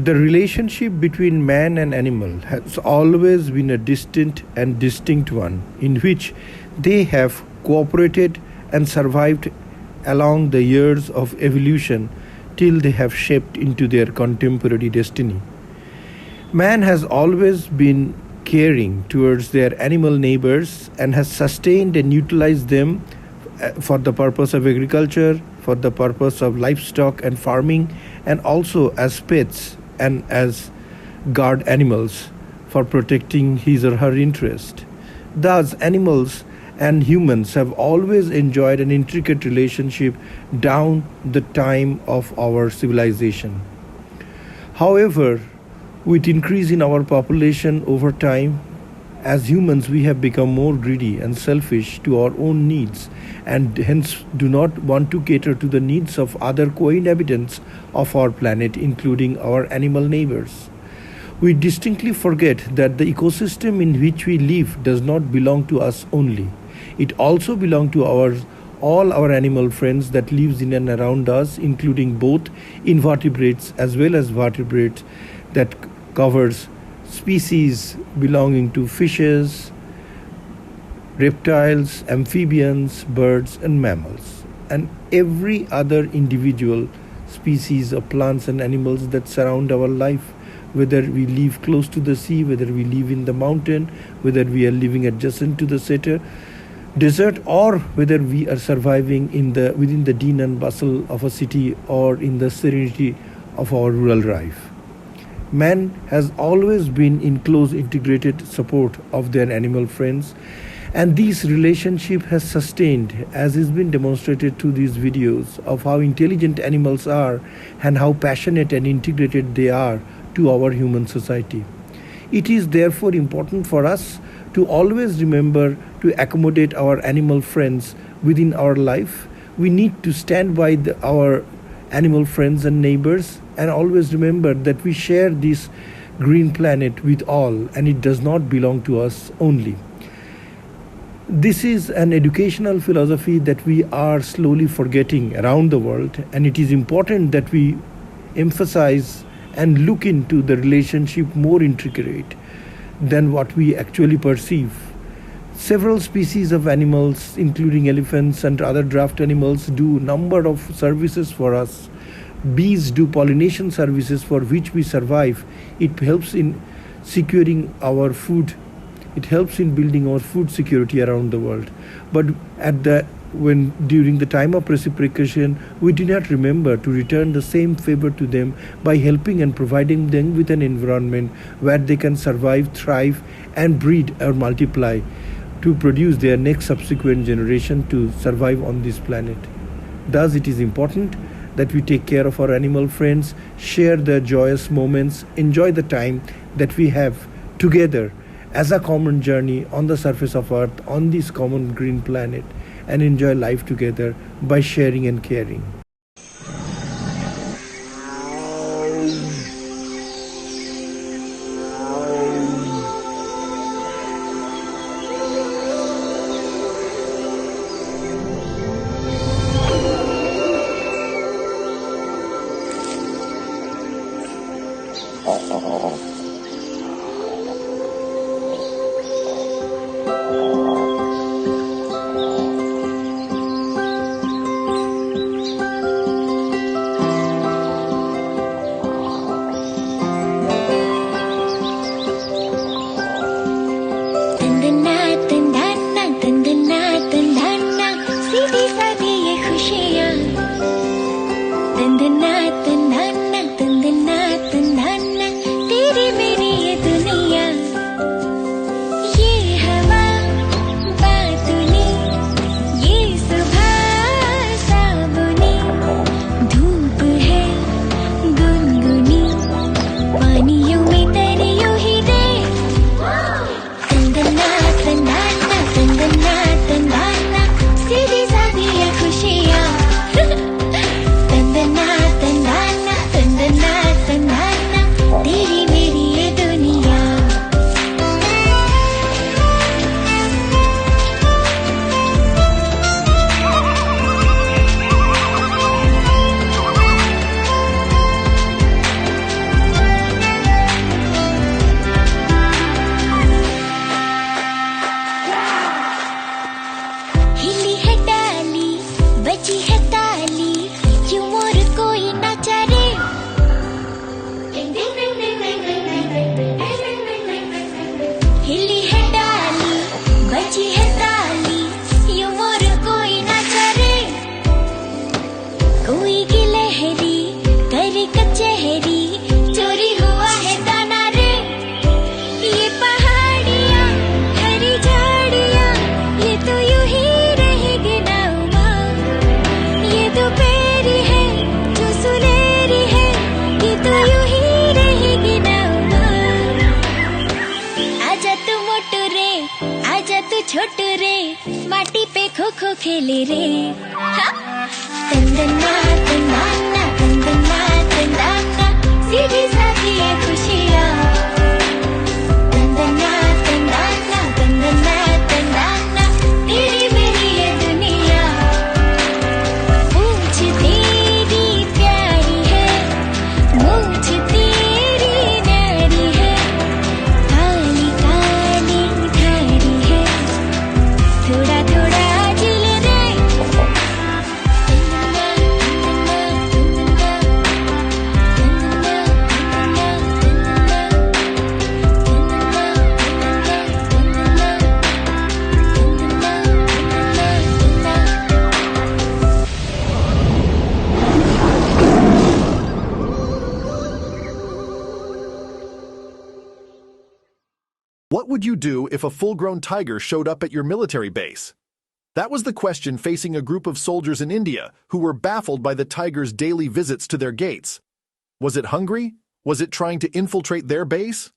The relationship between man and animal has always been a distant and distinct one, in which they have cooperated and survived along the years of evolution till they have shaped into their contemporary destiny. Man has always been caring towards their animal neighbors and has sustained and utilized them for the purpose of agriculture, for the purpose of livestock and farming, and also as pets and as guard animals for protecting his or her interest. Thus, animals and humans have always enjoyed an intricate relationship down the time of our civilization. However, with increase in our population over time, as humans we have become more greedy and selfish to our own needs, and hence do not want to cater to the needs of other co-inhabitants of our planet, including our animal neighbors. We distinctly forget that the ecosystem in which we live does not belong to us only. It also belongs to all our animal friends that lives in and around us, including both invertebrates as well as vertebrates, that covers species belonging to fishes, reptiles, amphibians, birds and mammals, and every other individual species of plants and animals that surround our life, whether we live close to the sea, whether we live in the mountain, whether we are living adjacent to the desert, or whether we are surviving within the din and bustle of a city or in the serenity of our rural life. Man has always been in close integrated support of their animal friends, and this relationship has sustained, as has been demonstrated through these videos, of how intelligent animals are and how passionate and integrated they are to our human society. It is therefore important for us to always remember to accommodate our animal friends within our life. We need to stand by our animal friends and neighbors, and always remember that we share this green planet with all, and it does not belong to us only. This is an educational philosophy that we are slowly forgetting around the world, and it is important that we emphasize and look into the relationship more intricate than what we actually perceive. Several species of animals, including elephants and other draft animals, do a number of services for us. Bees do pollination services for which we survive. It helps in securing our food. It helps in building our food security around the world. But during the time of reciprocation, we do not remember to return the same favor to them by helping and providing them with an environment where they can survive, thrive, and breed or multiply to produce their next subsequent generation to survive on this planet. Thus, it is important that we take care of our animal friends, share their joyous moments, enjoy the time that we have together as a common journey on the surface of Earth, on this common green planet, and enjoy life together by sharing and caring. तंदना तंदना तंदना तंदना तेरे खो खेले रे तंदना तंदना तंदना तंदना सीधी साथी ये खुशियाँ तंदना तंदना तंदना तंदना तेरी मेरी ये दुनिया मुझ तेरी प्यारी है मुझ तेरी न्यारी है काली काली धारी है थोड़ा थोड़ा दिल रे What would you do if a full-grown tiger showed up at your military base? That was the question facing a group of soldiers in India who were baffled by the tiger's daily visits to their gates. Was it hungry? Was it trying to infiltrate their base?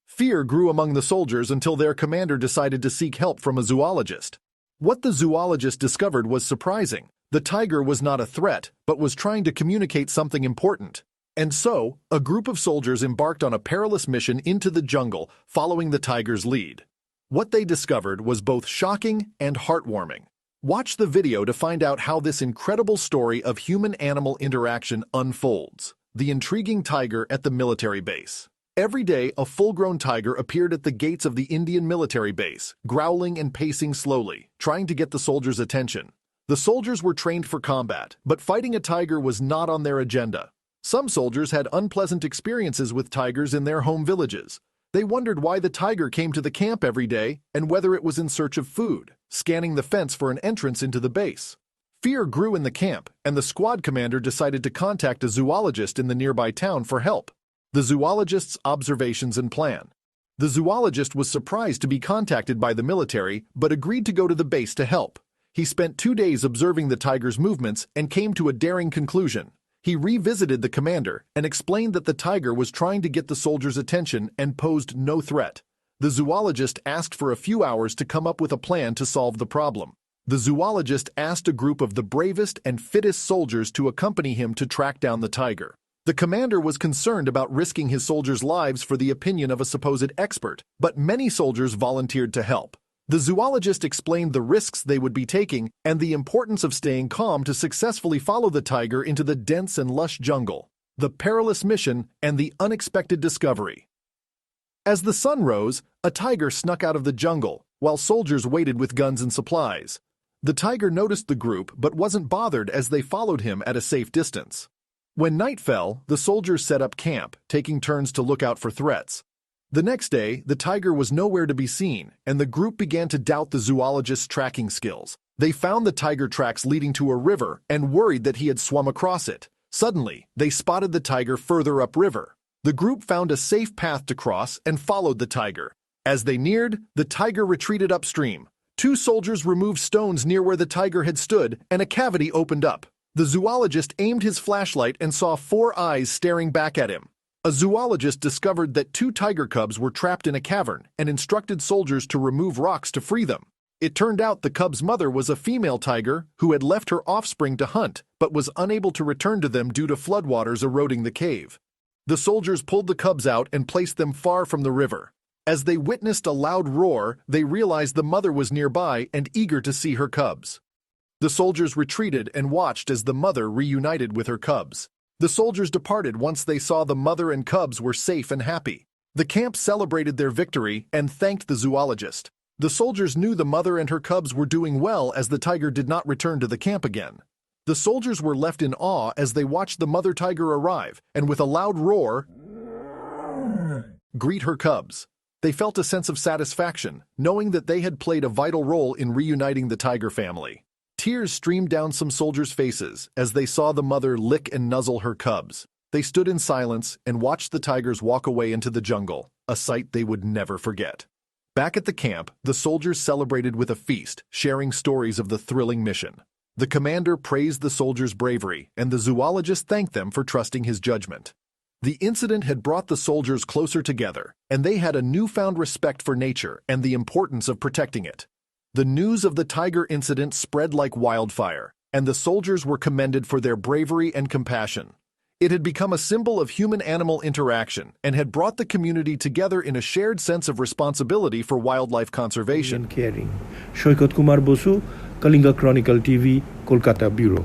Fear grew among the soldiers until their commander decided to seek help from a zoologist. What the zoologist discovered was surprising. The tiger was not a threat, but was trying to communicate something important. And so, a group of soldiers embarked on a perilous mission into the jungle, following the tiger's lead. What they discovered was both shocking and heartwarming. Watch the video to find out how this incredible story of human-animal interaction unfolds. The intriguing tiger at the military base. Every day, a full-grown tiger appeared at the gates of the Indian military base, growling and pacing slowly, trying to get the soldiers' attention. The soldiers were trained for combat, but fighting a tiger was not on their agenda. Some soldiers had unpleasant experiences with tigers in their home villages. They wondered why the tiger came to the camp every day and whether it was in search of food, scanning the fence for an entrance into the base. Fear grew in the camp, and the squad commander decided to contact a zoologist in the nearby town for help. The zoologist's observations and plan. The zoologist was surprised to be contacted by the military, but agreed to go to the base to help. He spent 2 days observing the tiger's movements and came to a daring conclusion. He revisited the commander and explained that the tiger was trying to get the soldiers' attention and posed no threat. The zoologist asked for a few hours to come up with a plan to solve the problem. The zoologist asked a group of the bravest and fittest soldiers to accompany him to track down the tiger. The commander was concerned about risking his soldiers' lives for the opinion of a supposed expert, but many soldiers volunteered to help. The zoologist explained the risks they would be taking and the importance of staying calm to successfully follow the tiger into the dense and lush jungle, the perilous mission, and the unexpected discovery. As the sun rose, a tiger snuck out of the jungle, while soldiers waited with guns and supplies. The tiger noticed the group but wasn't bothered as they followed him at a safe distance. When night fell, the soldiers set up camp, taking turns to look out for threats. The next day, the tiger was nowhere to be seen, and the group began to doubt the zoologist's tracking skills. They found the tiger tracks leading to a river and worried that he had swum across it. Suddenly, they spotted the tiger further upriver. The group found a safe path to cross and followed the tiger. As they neared, the tiger retreated upstream. 2 soldiers removed stones near where the tiger had stood, and a cavity opened up. The zoologist aimed his flashlight and saw 4 eyes staring back at him. A zoologist discovered that 2 tiger cubs were trapped in a cavern and instructed soldiers to remove rocks to free them. It turned out the cub's mother was a female tiger who had left her offspring to hunt but was unable to return to them due to floodwaters eroding the cave. The soldiers pulled the cubs out and placed them far from the river. As they witnessed a loud roar, they realized the mother was nearby and eager to see her cubs. The soldiers retreated and watched as the mother reunited with her cubs. The soldiers departed once they saw the mother and cubs were safe and happy. The camp celebrated their victory and thanked the zoologist. The soldiers knew the mother and her cubs were doing well as the tiger did not return to the camp again. The soldiers were left in awe as they watched the mother tiger arrive and with a loud roar, greet her cubs. They felt a sense of satisfaction, knowing that they had played a vital role in reuniting the tiger family. Tears streamed down some soldiers' faces as they saw the mother lick and nuzzle her cubs. They stood in silence and watched the tigers walk away into the jungle, a sight they would never forget. Back at the camp, the soldiers celebrated with a feast, sharing stories of the thrilling mission. The commander praised the soldiers' bravery, and the zoologist thanked them for trusting his judgment. The incident had brought the soldiers closer together, and they had a newfound respect for nature and the importance of protecting it. The news of the tiger incident spread like wildfire, and the soldiers were commended for their bravery and compassion. It had become a symbol of human-animal interaction and had brought the community together in a shared sense of responsibility for wildlife conservation. Caring. Shoykot Kumar Bosu, Kalinga Chronicle TV, Kolkata Bureau.